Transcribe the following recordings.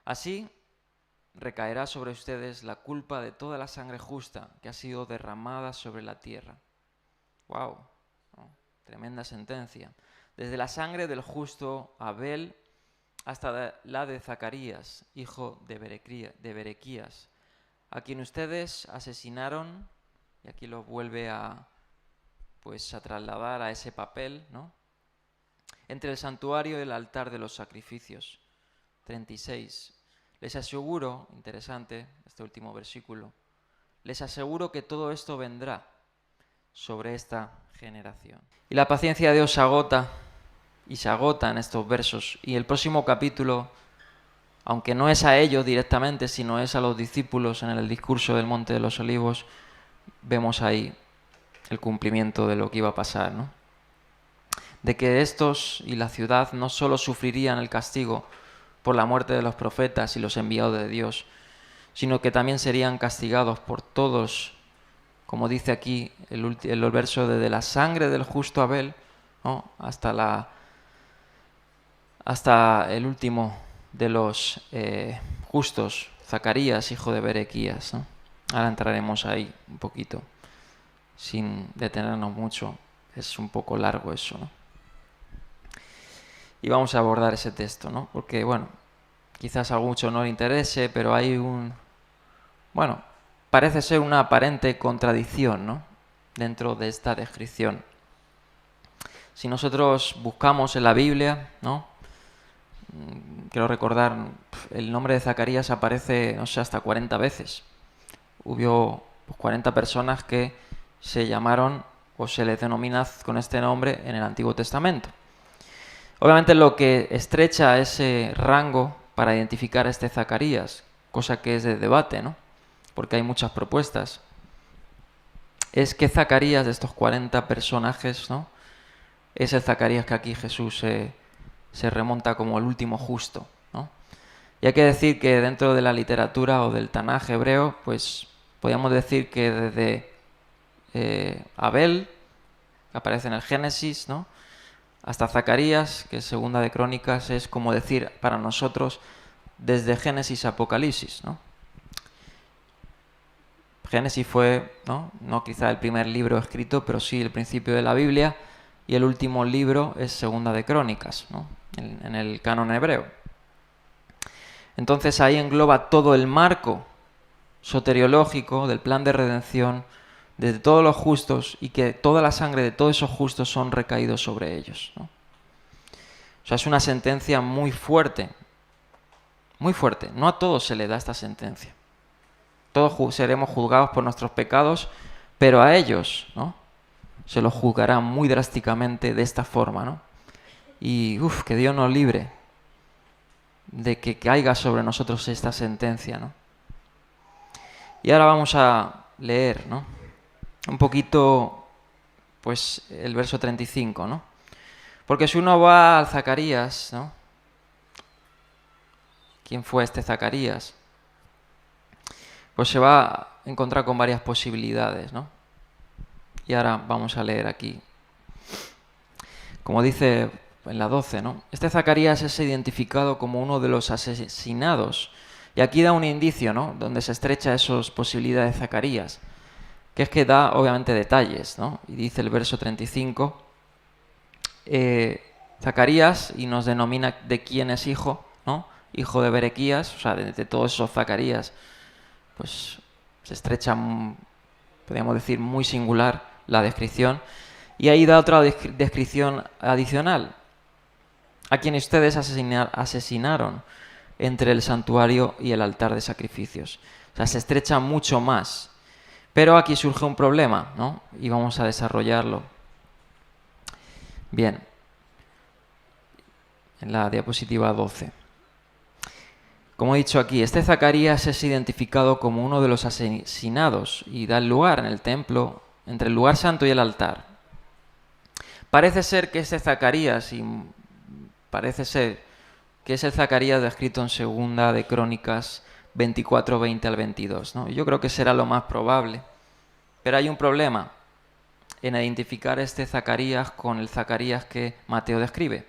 Así recaerá sobre ustedes la culpa de toda la sangre justa que ha sido derramada sobre la tierra. ¡Wow! ¿No? Tremenda sentencia. Desde la sangre del justo Abel hasta la de Zacarías, hijo de Berequías, a quien ustedes asesinaron, y aquí lo vuelve a trasladar a ese papel, ¿no? Entre el santuario y el altar de los sacrificios. 36. Les aseguro, interesante este último versículo, les aseguro que todo esto vendrá sobre esta generación. Y la paciencia de Dios se agota, y se agota en estos versos. Y el próximo capítulo, aunque no es a ellos directamente, sino es a los discípulos en el discurso del Monte de los Olivos, vemos ahí el cumplimiento de lo que iba a pasar, ¿no? De que estos y la ciudad no solo sufrirían el castigo por la muerte de los profetas y los enviados de Dios, sino que también serían castigados por todos, como dice aquí el verso, desde la sangre del justo Abel, ¿no? hasta el último de los justos, Zacarías, hijo de Berequías, ¿no? Ahora entraremos ahí un poquito, sin detenernos mucho, es un poco largo eso, ¿no? Y vamos a abordar ese texto, ¿no? Porque, bueno, quizás a muchos no le interese, pero hay parece ser una aparente contradicción, ¿no? Dentro de esta descripción. Si nosotros buscamos en la Biblia, ¿no? Quiero recordar, el nombre de Zacarías aparece, no sé, hasta 40 veces. Hubo 40 personas que se llamaron o se les denomina con este nombre en el Antiguo Testamento. Obviamente lo que estrecha ese rango para identificar a este Zacarías, cosa que es de debate, ¿no? Porque hay muchas propuestas, es que Zacarías, de estos 40 personajes, ¿no? Es el Zacarías que aquí Jesús se remonta como el último justo, ¿no? Y hay que decir que dentro de la literatura o del Tanaj hebreo, pues podríamos decir que desde Abel, que aparece en el Génesis, ¿no? Hasta Zacarías, que es segunda de Crónicas, es como decir para nosotros desde Génesis a Apocalipsis, ¿no? Génesis fue, no quizá el primer libro escrito, pero sí el principio de la Biblia, y el último libro es segunda de Crónicas, ¿no? en el canon hebreo. Entonces ahí engloba todo el marco soteriológico del plan de redención de todos los justos, y que toda la sangre de todos esos justos son recaídos sobre ellos, ¿no? O sea, es una sentencia muy fuerte, muy fuerte. No a todos se le da esta sentencia. Todos seremos juzgados por nuestros pecados, pero a ellos, ¿no? Se los juzgará muy drásticamente de esta forma, ¿no? Y que Dios nos libre de que caiga sobre nosotros esta sentencia, ¿no? Y ahora vamos a leer, ¿no? Un poquito, pues, el verso 35, ¿no? Porque si uno va al Zacarías, ¿no? ¿Quién fue este Zacarías? Pues se va a encontrar con varias posibilidades, ¿no? Y ahora vamos a leer aquí. Como dice en la 12, ¿no? Este Zacarías es identificado como uno de los asesinados. Y aquí da un indicio, ¿no? Donde se estrecha esas posibilidades de Zacarías, que es que da, obviamente, detalles, ¿no? Y dice el verso 35, Zacarías, y nos denomina de quién es hijo, ¿no? Hijo de Berequías, o sea, de todos esos Zacarías, pues se estrecha, podríamos decir, muy singular la descripción. Y ahí da otra descripción adicional. A quien ustedes asesinaron entre el santuario y el altar de sacrificios. O sea, se estrecha mucho más. Pero aquí surge un problema, ¿no? Y vamos a desarrollarlo. Bien. En la diapositiva 12. Como he dicho aquí, este Zacarías es identificado como uno de los asesinados y da el lugar en el templo, entre el lugar santo y el altar. Parece ser que este Zacarías, y parece ser que es el Zacarías descrito en segunda de Crónicas 24, 20 al 22, ¿no? Yo creo que será lo más probable. Pero hay un problema en identificar este Zacarías con el Zacarías que Mateo describe.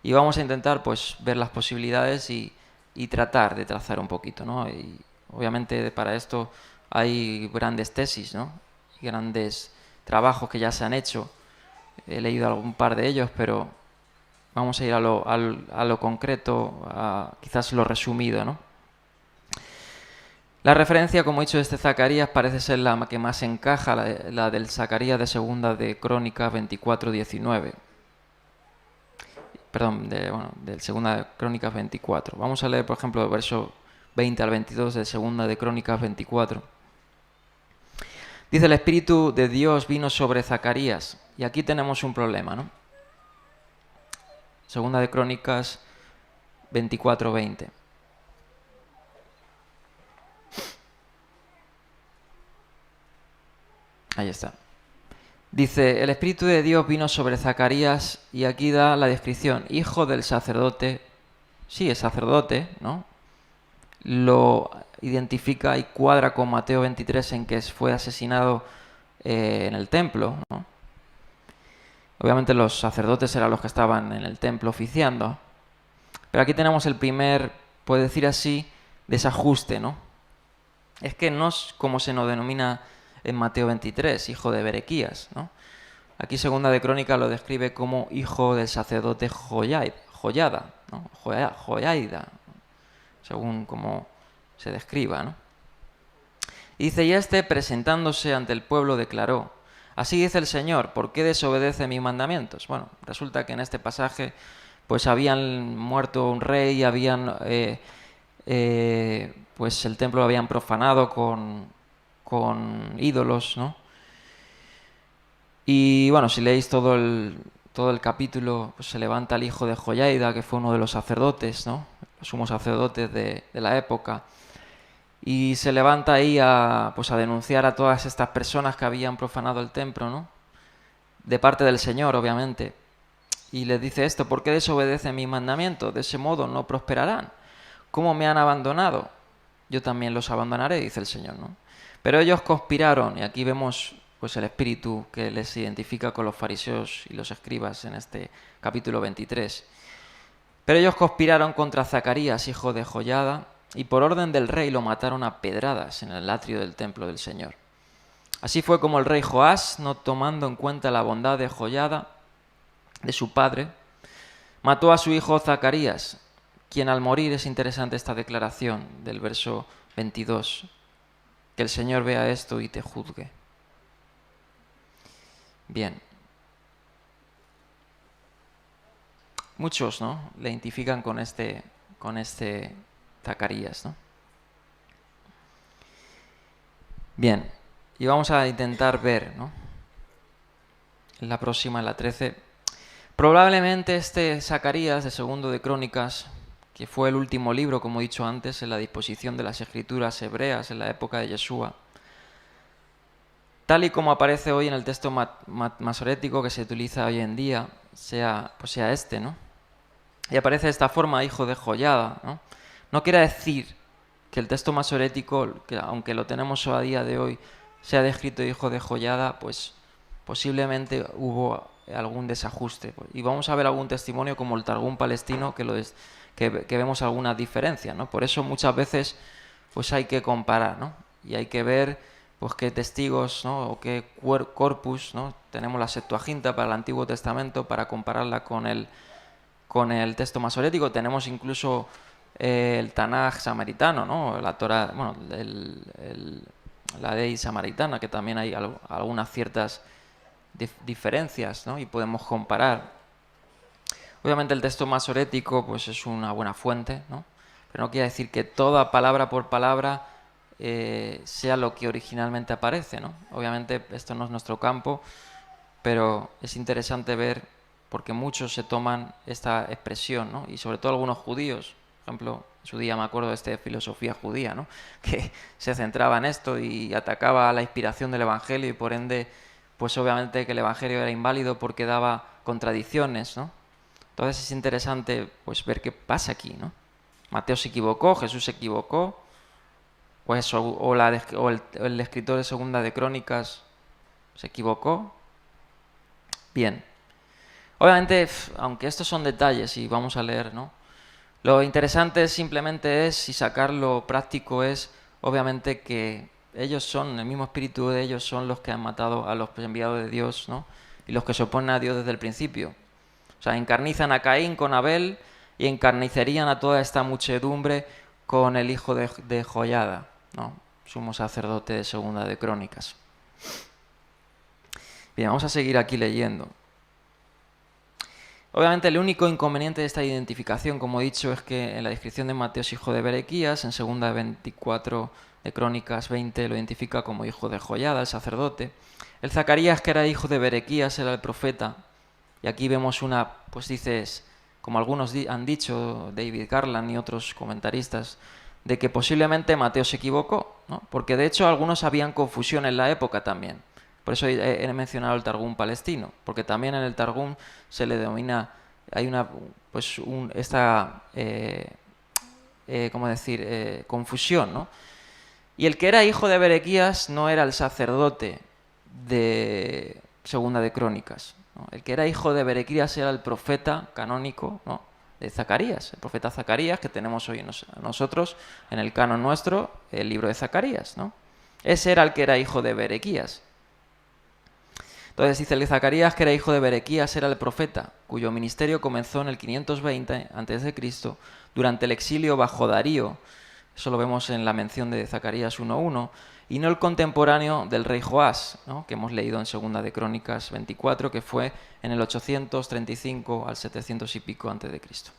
Y vamos a intentar, pues, ver las posibilidades y y tratar de trazar un poquito, ¿no? Y obviamente para esto hay grandes tesis, ¿no? Y grandes trabajos que ya se han hecho. He leído algún par de ellos, pero vamos a ir a lo concreto, quizás lo resumido, ¿no? La referencia, como he dicho, de este Zacarías parece ser la que más encaja, la del Zacarías de segunda de Crónicas 24:19. Perdón, del segunda de Crónicas 24. Vamos a leer, por ejemplo, el verso 20 al 22 de segunda de Crónicas 24. Dice: el Espíritu de Dios vino sobre Zacarías. Y aquí tenemos un problema, ¿no? Segunda de Crónicas 24:20. Ahí está. Dice: el Espíritu de Dios vino sobre Zacarías, y aquí da la descripción: hijo del sacerdote. Sí, es sacerdote, ¿no? Lo identifica y cuadra con Mateo 23 en que fue asesinado en el templo, ¿no? Obviamente los sacerdotes eran los que estaban en el templo oficiando. Pero aquí tenemos el primer, puede decir así, desajuste, ¿no? Es que no es como se nos denomina en Mateo 23, hijo de Berequías, ¿no? Aquí segunda de Crónica lo describe como hijo del sacerdote Joyada, ¿no? Joyaida, según como se describa, ¿no? Y dice: y este, presentándose ante el pueblo, declaró: así dice el Señor, ¿por qué desobedece mis mandamientos? Bueno, resulta que en este pasaje pues habían muerto un rey, habían pues el templo lo habían profanado con ídolos, ¿no? Y bueno, si leéis todo el capítulo, pues se levanta el hijo de Joyaida, que fue uno de los sacerdotes, ¿no? Los sumos sacerdotes de la época. Y se levanta ahí pues a denunciar a todas estas personas que habían profanado el templo, ¿no? De parte del Señor, obviamente. Y les dice esto: ¿por qué desobedecen mis mandamientos? De ese modo no prosperarán. ¿Cómo me han abandonado? Yo también los abandonaré, dice el Señor, ¿no? Pero ellos conspiraron, y aquí vemos pues el espíritu que les identifica con los fariseos y los escribas en este capítulo 23. Pero ellos conspiraron contra Zacarías, hijo de Joyada, y por orden del rey lo mataron a pedradas en el atrio del templo del Señor. Así fue como el rey Joás, no tomando en cuenta la bondad de Joyada, de su padre, mató a su hijo Zacarías, quien al morir, es interesante esta declaración del verso 22, que el Señor vea esto y te juzgue. Bien. Muchos, ¿no?, le identifican con este Zacarías, ¿no? Bien, y vamos a intentar ver, ¿no?, en la próxima, en la 13. Probablemente este Zacarías de segundo de Crónicas, que fue el último libro, como he dicho antes, en la disposición de las escrituras hebreas en la época de Yeshua, tal y como aparece hoy en el texto masorético que se utiliza hoy en día, sea este, ¿no? Y aparece de esta forma: hijo de Joyada, ¿no? No quiere decir que el texto masorético, que aunque lo tenemos a día de hoy, sea descrito hijo de Joyada, pues posiblemente hubo algún desajuste. Y vamos a ver algún testimonio como el Targum palestino que vemos algunas diferencias, ¿no? Por eso muchas veces pues hay que comparar, ¿no? Y hay que ver pues qué testigos, ¿no?, o qué corpus, ¿no? Tenemos la Septuaginta para el Antiguo Testamento para compararla con el texto masorético. Tenemos incluso el Tanaj samaritano, ¿no?, la Torah, bueno, la ley samaritana, que también hay algunas ciertas diferencias, ¿no?, y podemos comparar. Obviamente el texto masorético pues es una buena fuente, ¿no?, pero no quiere decir que toda palabra por palabra sea lo que originalmente aparece, ¿no? Obviamente esto no es nuestro campo, pero es interesante ver, porque muchos se toman esta expresión, ¿no? Y sobre todo algunos judíos, por ejemplo, en su día me acuerdo de esta filosofía judía, ¿no?, que se centraba en esto y atacaba la inspiración del Evangelio, y por ende, pues obviamente que el Evangelio era inválido porque daba contradicciones, ¿no? Entonces es interesante pues ver qué pasa aquí, ¿no? Mateo se equivocó, Jesús se equivocó, pues, el escritor de segunda de Crónicas se equivocó. Bien. Obviamente, aunque estos son detalles y vamos a leer, ¿no?, Lo interesante simplemente es, y sacarlo práctico es, obviamente, que ellos son, el mismo espíritu de ellos son los que han matado a los enviados de Dios, ¿no? Y los que se oponen a Dios desde el principio. O sea, encarnizan a Caín con Abel y encarnicerían a toda esta muchedumbre con el hijo de Joiada, ¿no? Sumo sacerdote de Segunda de Crónicas. Bien, vamos a seguir aquí leyendo. Obviamente el único inconveniente de esta identificación, como he dicho, es que en la descripción de Mateo es hijo de Berequías, en 2 24 de Crónicas 20 lo identifica como hijo de Joiada, el sacerdote. El Zacarías, que era hijo de Berequías, era el profeta. Y aquí vemos pues dices, como algunos han dicho, David Garland y otros comentaristas, de que posiblemente Mateo se equivocó, ¿no? Porque de hecho algunos habían confusión en la época también. Por eso he mencionado el Targum palestino, porque también en el Targum se le denomina, hay confusión, ¿no? Y el que era hijo de Berequías no era el sacerdote de Segunda de Crónicas, ¿no? El que era hijo de Berequías era el profeta canónico, ¿no? De Zacarías, el profeta Zacarías, que tenemos hoy nosotros en el canon nuestro, el libro de Zacarías, ¿no? Ese era el que era hijo de Berequías. Entonces dice, el Zacarías, que era hijo de Berequías, era el profeta, cuyo ministerio comenzó en el 520 a.C., durante el exilio bajo Darío. Eso lo vemos en la mención de Zacarías 1.1, y no el contemporáneo del rey Joás, ¿no? Que hemos leído en 2 de Crónicas 24, que fue en el 835 al 700 y pico antes de Cristo.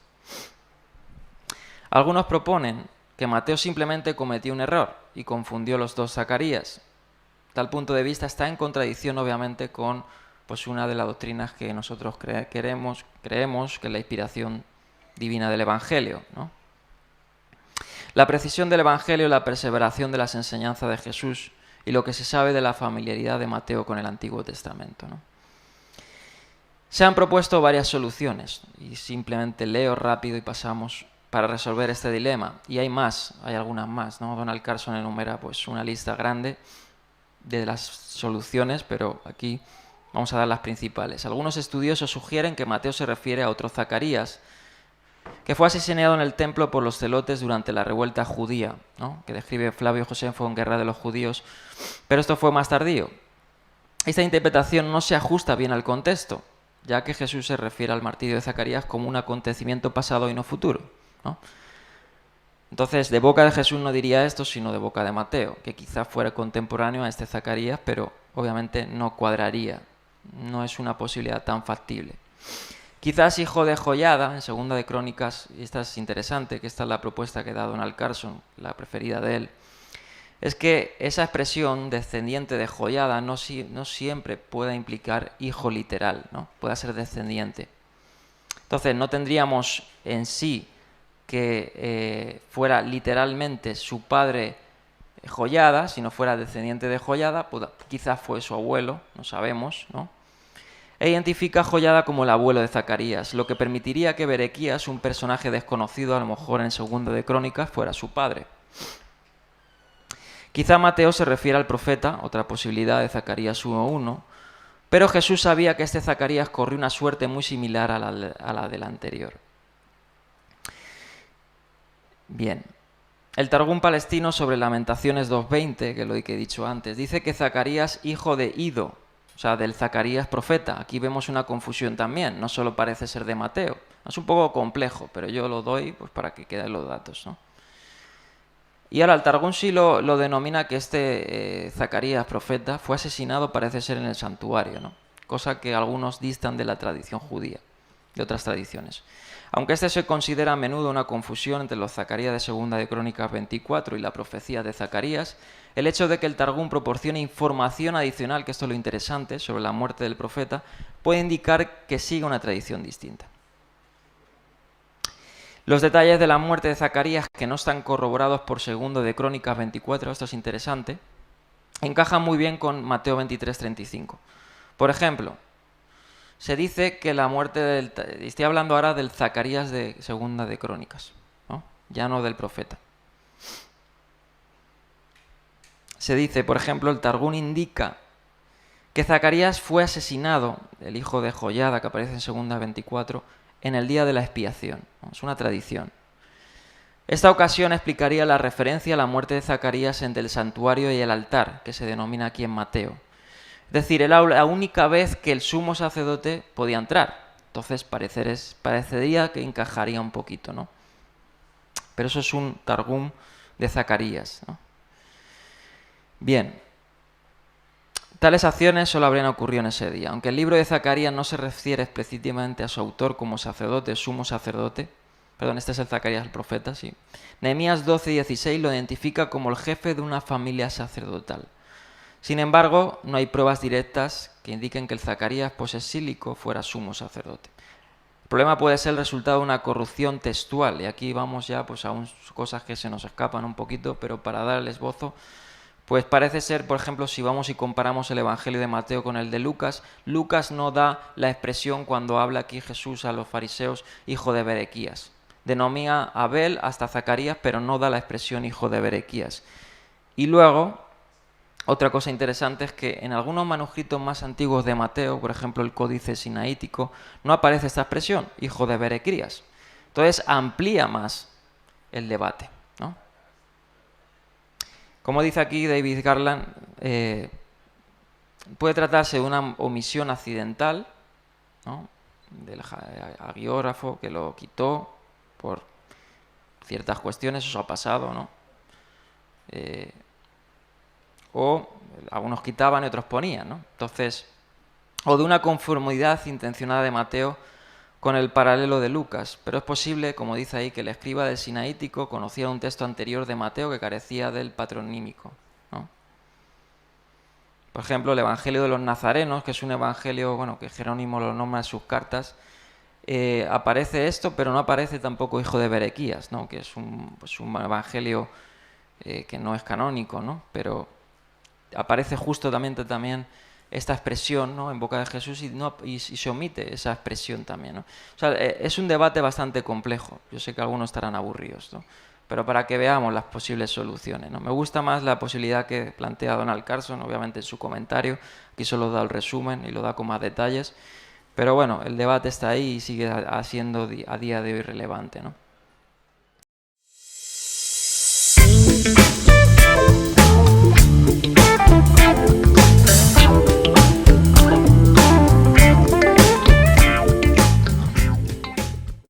Algunos proponen que Mateo simplemente cometió un error y confundió los dos Zacarías. Tal punto de vista está en contradicción, obviamente, con pues, una de las doctrinas que nosotros creemos, que es la inspiración divina del Evangelio, ¿no? La precisión del Evangelio, la perseveración de las enseñanzas de Jesús y lo que se sabe de la familiaridad de Mateo con el Antiguo Testamento, ¿no? Se han propuesto varias soluciones y simplemente leo rápido y pasamos para resolver este dilema. Y hay más, hay algunas más, ¿no? Donald Carson enumera pues, una lista grande de las soluciones, pero aquí vamos a dar las principales. Algunos estudiosos sugieren que Mateo se refiere a otro Zacarías, que fue asesinado en el templo por los celotes durante la revuelta judía, ¿no? Que describe Flavio Josefo en Guerra de los Judíos, pero esto fue más tardío. Esta interpretación no se ajusta bien al contexto, ya que Jesús se refiere al martirio de Zacarías como un acontecimiento pasado y no futuro, ¿no? Entonces, de boca de Jesús no diría esto, sino de boca de Mateo, que quizá fuera contemporáneo a este Zacarías, pero obviamente no cuadraría. No es una posibilidad tan factible. Quizás hijo de Joiada, en 2 de Crónicas, y esta es interesante, que esta es la propuesta que da Donald Carson, la preferida de él, es que esa expresión descendiente de Joiada no siempre pueda implicar hijo literal, ¿no? Pueda ser descendiente. Entonces, no tendríamos en sí que fuera literalmente su padre Joiada, si no fuera descendiente de Joiada, pues quizás fue su abuelo, no sabemos, ¿no? E identifica a Joiada como el abuelo de Zacarías, lo que permitiría que Berequías, un personaje desconocido a lo mejor en 2 de Crónicas, fuera su padre. Quizá Mateo se refiere al profeta, otra posibilidad de Zacarías 1.1, pero Jesús sabía que este Zacarías corrió una suerte muy similar a la del anterior. Bien, el Targum palestino sobre Lamentaciones 2.20, que es lo que he dicho antes, dice que Zacarías, hijo de Ido, o sea, del Zacarías profeta. Aquí vemos una confusión también, no solo parece ser de Mateo. Es un poco complejo, pero yo lo doy pues, para que queden los datos, ¿no? Y ahora el Targum sí lo denomina que este Zacarías profeta fue asesinado, parece ser, en el santuario, ¿no? Cosa que algunos distan de la tradición judía, de otras tradiciones. Aunque este se considera a menudo una confusión entre los Zacarías de 2 de Crónicas 24 y la profecía de Zacarías, el hecho de que el Targum proporcione información adicional, que esto es lo interesante, sobre la muerte del profeta, puede indicar que sigue una tradición distinta. Los detalles de la muerte de Zacarías, que no están corroborados por 2 de Crónicas 24, esto es interesante, encajan muy bien con Mateo 23:35. Por ejemplo, se dice que la muerte estoy hablando ahora del Zacarías de 2 de Crónicas, ¿no? Ya no del profeta. Se dice, por ejemplo, el Targum indica que Zacarías fue asesinado, el hijo de Joiada, que aparece en 2 24, en el día de la expiación, ¿no? Es una tradición. Esta ocasión explicaría la referencia a la muerte de Zacarías entre el santuario y el altar, que se denomina aquí en Mateo. Es decir, era la única vez que el sumo sacerdote podía entrar. Entonces parecería que encajaría un poquito, ¿no? Pero eso es un targum de Zacarías, ¿no? Bien, tales acciones solo habrían ocurrido en ese día. Aunque el libro de Zacarías no se refiere explícitamente a su autor como sacerdote, sumo sacerdote, perdón, este es el Zacarías el profeta, sí. Nehemías 12:16 lo identifica como el jefe de una familia sacerdotal. Sin embargo, no hay pruebas directas que indiquen que el Zacarías posesílico fuera sumo sacerdote. El problema puede ser el resultado de una corrupción textual, y aquí vamos ya pues, a cosas que se nos escapan un poquito, pero para dar el esbozo, pues parece ser, por ejemplo, si vamos y comparamos el Evangelio de Mateo con el de Lucas, Lucas no da la expresión cuando habla aquí Jesús a los fariseos, hijo de Berequías. Denomina a Abel hasta Zacarías, pero no da la expresión hijo de Berequías. Y luego, otra cosa interesante es que en algunos manuscritos más antiguos de Mateo, por ejemplo el Códice Sinaítico, no aparece esta expresión, hijo de Berequías. Entonces amplía más el debate, ¿no? Como dice aquí David Garland, puede tratarse de una omisión accidental, ¿no?, del hagiógrafo que lo quitó por ciertas cuestiones, eso ha pasado, ¿no? O algunos quitaban y otros ponían, ¿no? Entonces, o de una conformidad intencionada de Mateo con el paralelo de Lucas, pero es posible, como dice ahí, que el escriba del Sinaítico conociera un texto anterior de Mateo que carecía del patronímico, ¿no? Por ejemplo, el Evangelio de los Nazarenos, que es un evangelio, bueno, que Jerónimo lo nombra en sus cartas, aparece esto, pero no aparece tampoco hijo de Berequías, ¿no?, que es un evangelio que no es canónico, ¿no?, pero aparece justo también esta expresión, ¿no?, en boca de Jesús y se omite esa expresión también, ¿no? O sea, es un debate bastante complejo. Yo sé que algunos estarán aburridos, ¿no?, pero para que veamos las posibles soluciones, ¿no? Me gusta más la posibilidad que plantea Donald Carson, obviamente en su comentario. Aquí solo da el resumen y lo da con más detalles. Pero bueno, el debate está ahí y sigue siendo a día de hoy relevante, ¿no?